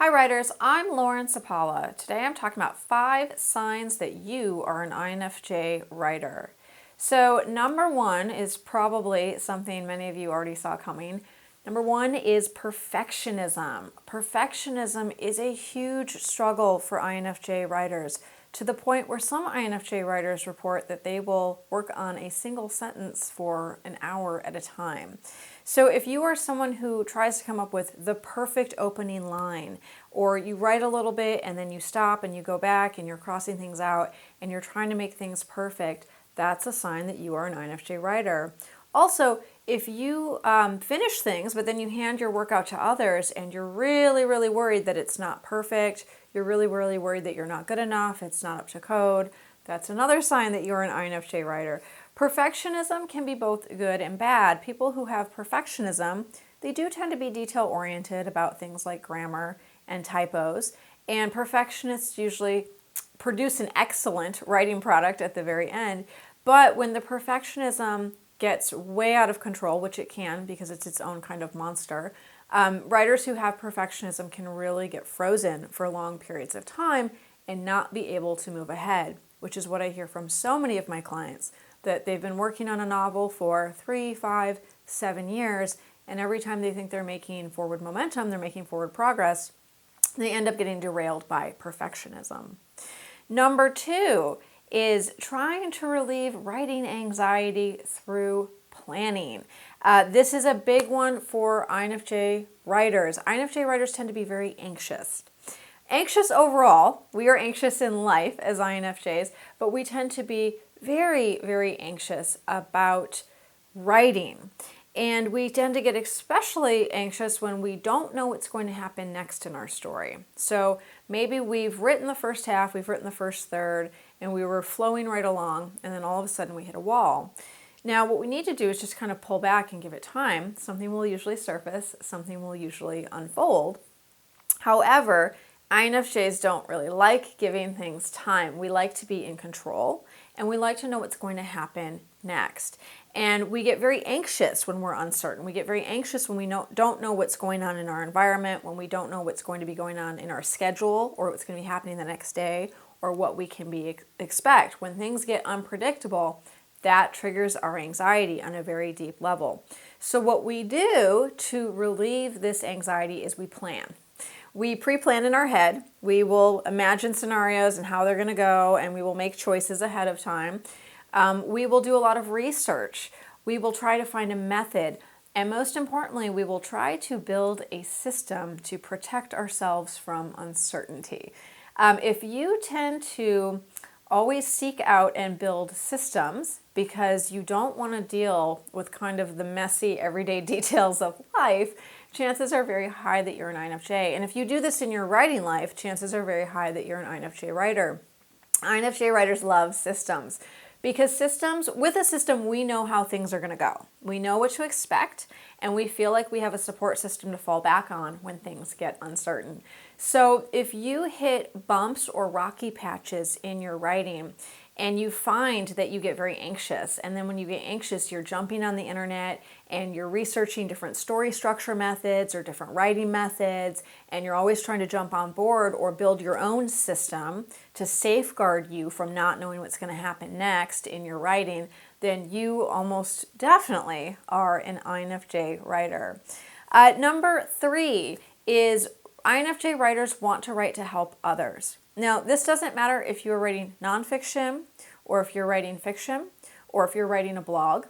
Hi writers, I'm Lauren Sapala. Today I'm talking about 5 signs that you are an INFJ writer. So number 1 is probably something many of you already saw coming. Number 1 is perfectionism. Perfectionism is a huge struggle for INFJ writers, to the point where some INFJ writers report that they will work on a single sentence for an hour at a time. So if you are someone who tries to come up with the perfect opening line, or you write a little bit and then you stop and you go back and you're crossing things out and you're trying to make things perfect, that's a sign that you are an INFJ writer. Also, if you finish things but then you hand your work out to others and you're really worried that it's not perfect, you're really worried that you're not good enough, it's not up to code, that's another sign that you're an INFJ writer. Perfectionism can be both good and bad. People who have perfectionism, they do tend to be detail-oriented about things like grammar and typos, and perfectionists usually produce an excellent writing product at the very end. But when the perfectionism gets way out of control, which it can because it's its own kind of monster, writers who have perfectionism can really get frozen for long periods of time and not be able to move ahead, which is what I hear from so many of my clients, that they've been working on a novel for 3, 5, 7 years, and every time they think they're making forward momentum, they're making forward progress, they end up getting derailed by perfectionism. Number 2 is trying to relieve writing anxiety through planning. This is a big one for INFJ writers. INFJ writers tend to be very anxious. Anxious overall. We are anxious in life as INFJs, but we tend to be very anxious about writing. And we tend to get especially anxious when we don't know what's going to happen next in our story. So maybe we've written the first half, we've written the first third, and we were flowing right along, and then all of a sudden we hit a wall. Now what we need to do is just kind of pull back and give it time. Something will usually surface, something will usually unfold. However, INFJs don't really like giving things time. We like to be in control, and we like to know what's going to happen next. And we get very anxious when we're uncertain. We get very anxious when we don't know what's going on in our environment, when we don't know what's going to be going on in our schedule, or what's going to be happening the next day, or what we can expect. When things get unpredictable, that triggers our anxiety on a very deep level. So what we do to relieve this anxiety is we plan. We pre-plan in our head. We will imagine scenarios and how they're going to go, and we will make choices ahead of time. We will do a lot of research. We will try to find a method. And most importantly, we will try to build a system to protect ourselves from uncertainty. If you tend to always seek out and build systems because you don't want to deal with kind of the messy everyday details of life, chances are very high that you're an INFJ. And if you do this in your writing life, chances are very high that you're an INFJ writer. INFJ writers love systems because with a system, we know how things are going to go. We know what to expect, and we feel like we have a support system to fall back on when things get uncertain. So if you hit bumps or rocky patches in your writing, and you find that you get very anxious, and then when you get anxious, you're jumping on the internet and you're researching different story structure methods or different writing methods, and you're always trying to jump on board or build your own system to safeguard you from not knowing what's going to happen next in your writing, then you almost definitely are an INFJ writer. Number 3 is INFJ writers want to write to help others. Now, this doesn't matter if you're writing nonfiction, or if you're writing fiction, or if you're writing a blog.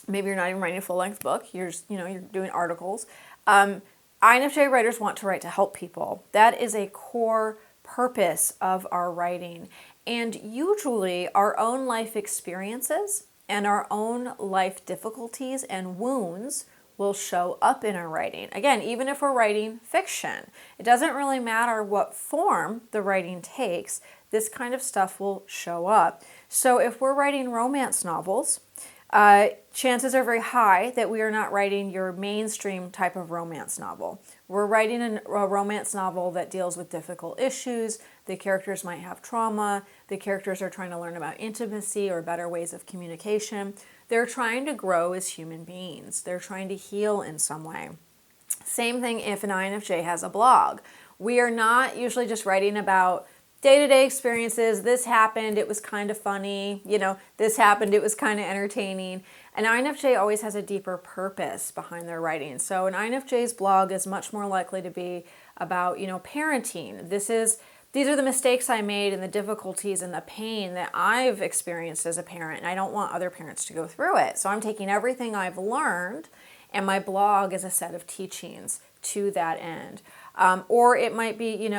Maybe you're not even writing a full-length book. You're doing articles. INFJ writers want to write to help people. That is a core purpose of our writing. And usually our own life experiences and our own life difficulties and wounds will show up in our writing. Again, even if we're writing fiction, it doesn't really matter what form the writing takes, this kind of stuff will show up. So if we're writing romance novels, chances are very high that we are not writing your mainstream type of romance novel. We're writing a romance novel that deals with difficult issues. The characters might have trauma. The characters are trying to learn about intimacy or better ways of communication. They're trying to grow as human beings. They're trying to heal in some way. Same thing if an INFJ has a blog. We are not usually just writing about day-to-day experiences. This happened, it was kind of funny. This happened, it was kind of entertaining. An INFJ always has a deeper purpose behind their writing. So an INFJ's blog is much more likely to be about, parenting. These are the mistakes I made and the difficulties and the pain that I've experienced as a parent, and I don't want other parents to go through it. So I'm taking everything I've learned, and my blog is a set of teachings to that end. Or it might be,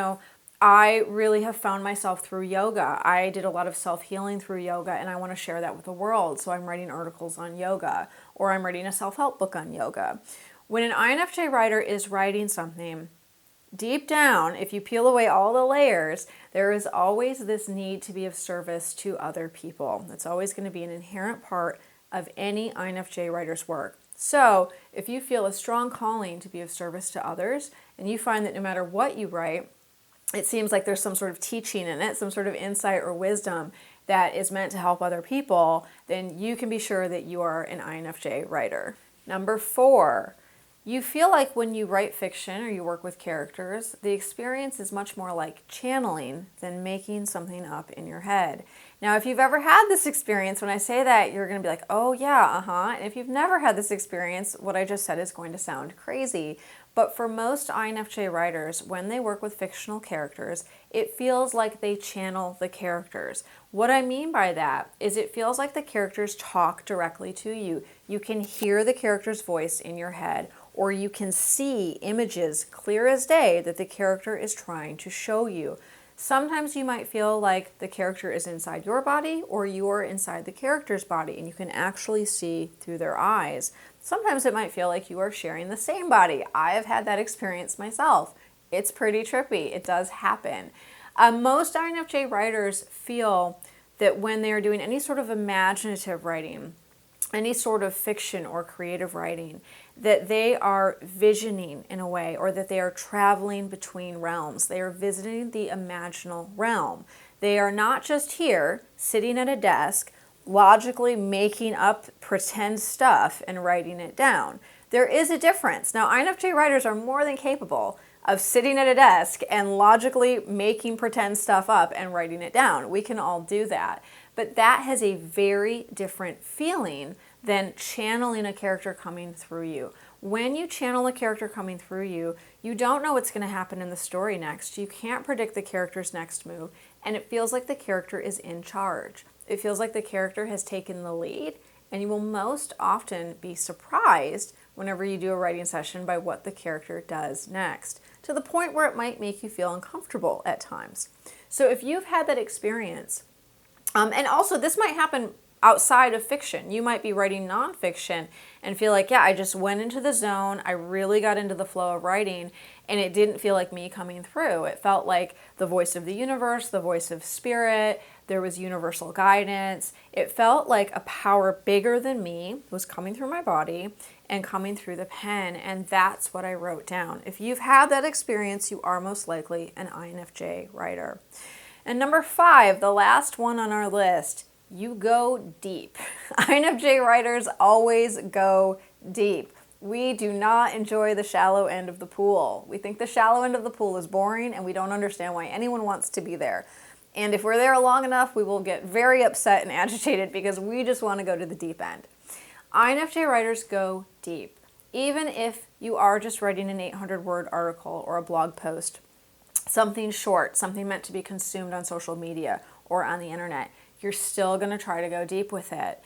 I really have found myself through yoga. I did a lot of self-healing through yoga, and I want to share that with the world. So I'm writing articles on yoga, or I'm writing a self-help book on yoga. When an INFJ writer is writing something, deep down, if you peel away all the layers, there is always this need to be of service to other people. It's always going to be an inherent part of any INFJ writer's work. So if you feel a strong calling to be of service to others, and you find that no matter what you write, it seems like there's some sort of teaching in it, some sort of insight or wisdom that is meant to help other people, then you can be sure that you are an INFJ writer. Number 4, you feel like when you write fiction or you work with characters, the experience is much more like channeling than making something up in your head. Now, if you've ever had this experience, when I say that, you're going to be like, oh yeah, And if you've never had this experience, what I just said is going to sound crazy. But for most INFJ writers, when they work with fictional characters, it feels like they channel the characters. What I mean by that is it feels like the characters talk directly to you. You can hear the character's voice in your head, or you can see images clear as day that the character is trying to show you. Sometimes you might feel like the character is inside your body, or you're inside the character's body, and you can actually see through their eyes. Sometimes it might feel like you are sharing the same body. I have had that experience myself. It's pretty trippy. It does happen. Most INFJ writers feel that when they are doing any sort of imaginative writing, any sort of fiction or creative writing, that they are visioning in a way, or that they are traveling between realms. They are visiting the imaginal realm. They are not just here, sitting at a desk, logically making up pretend stuff and writing it down. There is a difference. Now, INFJ writers are more than capable of sitting at a desk and logically making pretend stuff up and writing it down. We can all do that. But that has a very different feeling than channeling a character coming through you. When you channel a character coming through you, you don't know what's going to happen in the story next. You can't predict the character's next move, and it feels like the character is in charge. It feels like the character has taken the lead, and you will most often be surprised whenever you do a writing session by what the character does next, to the point where it might make you feel uncomfortable at times. So if you've had that experience, and also this might happen outside of fiction. You might be writing nonfiction and feel like, yeah, I just went into the zone. I really got into the flow of writing, and it didn't feel like me coming through. It felt like the voice of the universe, the voice of spirit. There was universal guidance. It felt like a power bigger than me was coming through my body and coming through the pen, and that's what I wrote down. If you've had that experience, you are most likely an INFJ writer. And number 5, the last one on our list, you go deep. INFJ writers always go deep. We do not enjoy the shallow end of the pool. We think the shallow end of the pool is boring, and we don't understand why anyone wants to be there. And if we're there long enough, we will get very upset and agitated because we just want to go to the deep end. INFJ writers go deep. Even if you are just writing an 800-word article or a blog post, something short, something meant to be consumed on social media or on the internet, you're still going to try to go deep with it.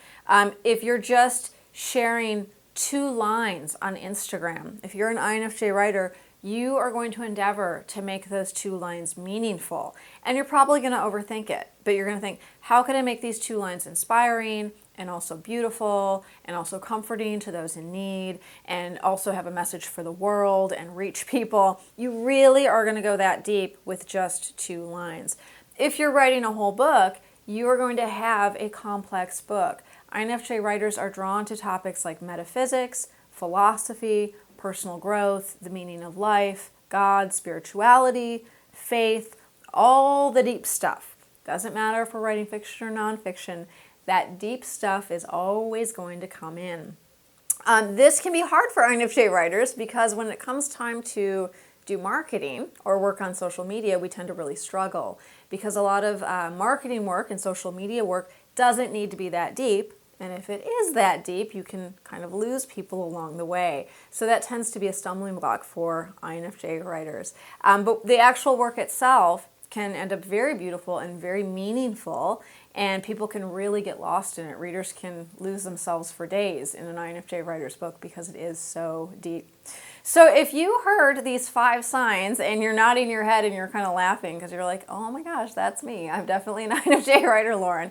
If you're just sharing 2 lines on Instagram, if you're an INFJ writer, you are going to endeavor to make those 2 lines meaningful. And you're probably going to overthink it, but you're going to think, how can I make these 2 lines inspiring and also beautiful and also comforting to those in need and also have a message for the world and reach people? You really are going to go that deep with just 2 lines. If you're writing a whole book, you are going to have a complex book. INFJ writers are drawn to topics like metaphysics, philosophy, personal growth, the meaning of life, God, spirituality, faith, all the deep stuff. Doesn't matter if we're writing fiction or nonfiction, that deep stuff is always going to come in. This can be hard for INFJ writers because when it comes time to do marketing or work on social media, we tend to really struggle because a lot of marketing work and social media work doesn't need to be that deep. And if it is that deep, you can kind of lose people along the way. So that tends to be a stumbling block for INFJ writers. But the actual work itself can end up very beautiful and very meaningful, and people can really get lost in it. Readers can lose themselves for days in an INFJ writer's book because it is so deep. So if you heard these 5 signs and you're nodding your head and you're kind of laughing because you're like, oh my gosh, that's me. I'm definitely an INFJ writer, Lauren.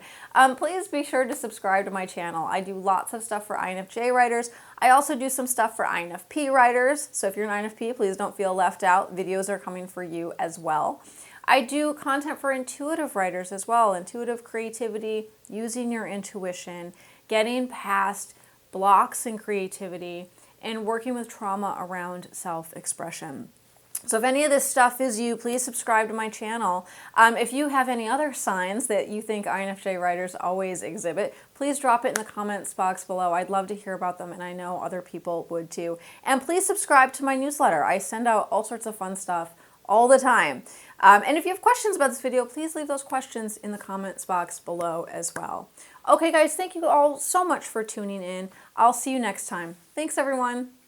Please be sure to subscribe to my channel. I do lots of stuff for INFJ writers. I also do some stuff for INFP writers. So if you're an INFP, please don't feel left out. Videos are coming for you as well. I do content for intuitive writers as well. Intuitive creativity, using your intuition, getting past blocks in creativity, and working with trauma around self-expression. So if any of this stuff is you, please subscribe to my channel. If you have any other signs that you think INFJ writers always exhibit, please drop it in the comments box below. I'd love to hear about them, and I know other people would too. And please subscribe to my newsletter. I send out all sorts of fun stuff all the time. And if you have questions about this video, please leave those questions in the comments box below as well. Okay guys, thank you all so much for tuning in. I'll see you next time. Thanks everyone.